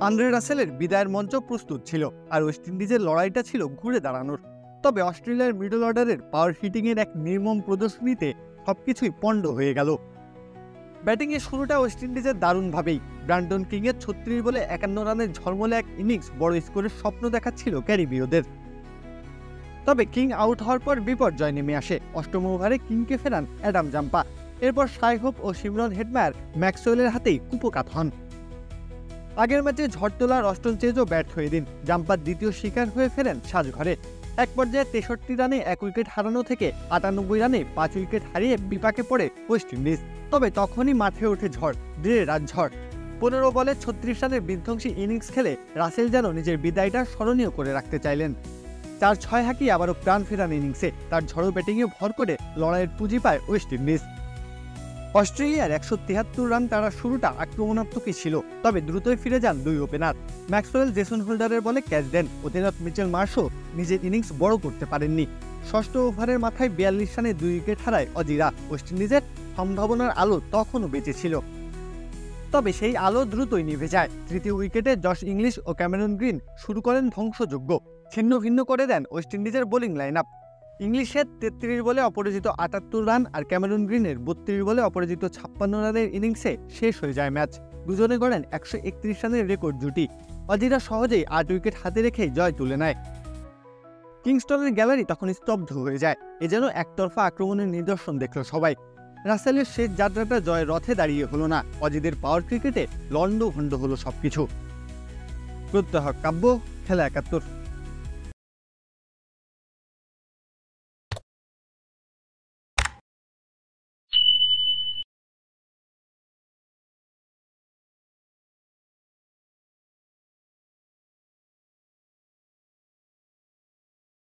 Andre রাসেলের বিদায়ের মঞ্চ প্রস্তুত ছিল, আর ওয়েস্ট ইন্ডিজের লড়াইটা ছিল ঘুরে দাঁড়ানোর। তবে অস্ট্রেলিয়ার মিডল অর্ডারের পাওয়ার হিটিংয়ের এক নির্মম প্রদর্শনীতে সবকিছুই পণ্ড হয়ে গেল। ব্যাটিংয়ের শুরুটা ওয়েস্ট ইন্ডিজের দারুণভাবেই। ব্র্যান্ডন কিংয়ের 36 বলে 51 রানের ঝলমলে এক ইনিংস বড় স্কোরের স্বপ্ন দেখাচ্ছিল ক্যারিবীয়দের। তবে কিং আউট হওয়ার পর বিপর্যয় নেমে আসে। অষ্টম ওভারে কিংকে ফেরান অ্যাডাম জাম্পা। এরপর শাই হোপ ও শিমরন হেটমায়ার ম্যাক্সওয়েলের হাতেই কুপোকাত হন। আগের ম্যাচে ঝড় তোলার অস্টন চেজও ব্যর্থ হয়ে দিন। জাম্পার দ্বিতীয় শিকার হয়ে ফেরেন সাজঘরে। এক পর্যায়ে 63 রানে 1 উইকেট হারানো থেকে 98 রানে 5 উইকেট হারিয়ে বিপাকে পড়ে ওয়েস্ট ইন্ডিজ। তবে তখনই মাঠে ওঠে ঝড়, ধীরে রাতঝড়। 15 বলে 36 রানের বিধ্বংসী ইনিংস খেলে রাসেল যেন নিজের বিদায়টা স্মরণীয় করে রাখতে চাইলেন। 4-6 হাঁকিয়ে আবারও প্রাণ ফেরান ইনিংসে। তার ঝড়ো ব্যাটিংয়ে ভর করে লড়াইয়ের পুঁজি পায় ওয়েস্ট ইন্ডিজ। অস্ট্রেলিয়ার 173 রান তারা শুরুটা আক্রমণাত্মকই ছিল, তবে দ্রুতই ফিরে যান দুই ওপেনার। ম্যাক্সওয়েল জেসন হোল্ডারের বলে ক্যাচ দেন। অধিনায়ক মিচেল মার্শও নিজের ইনিংস বড় করতে পারেননি। ষষ্ঠ ওভারের মাথায় 42 রানে 2 উইকেট হারায় অজিরা। ওয়েস্ট ইন্ডিজের সম্ভাবনার আলো তখনও বেঁচে ছিল, তবে সেই আলো দ্রুতই নিভে যায়। তৃতীয় উইকেটে জশ ইংলিশ ও ক্যামেরন গ্রিন শুরু করেন ধ্বংসযজ্ঞ। ছিন্ন ভিন্ন করে দেন ওয়েস্ট ইন্ডিজের বোলিং লাইন আপ। ইংলিশের 33 বলে অপরাজিত 78 রান আর ক্যামেরন গ্রিনের 32 বলে অপরাজিত 56 রানের ইনিংসে শেষ হয়ে যায় ম্যাচ। দুজনে গড়েন 131 রানের রেকর্ড জুটি। অজিরা সহজেই 8 উইকেট হাতে রেখেই জয় তুলে নেয়। কিংস্টনের গ্যালারি তখন স্তব্ধ হয়ে যায়। এ যেন একতরফা আক্রমণের নিদর্শন দেখল সবাই। রাসেলের শেষ যাত্রাটা জয়ের রথে দাঁড়িয়ে হলো না, অজিদের পাওয়ার ক্রিকেটে লন্ডভন্ড হলো সবকিছু। প্রত্যহ কাব্য, খেলা 71।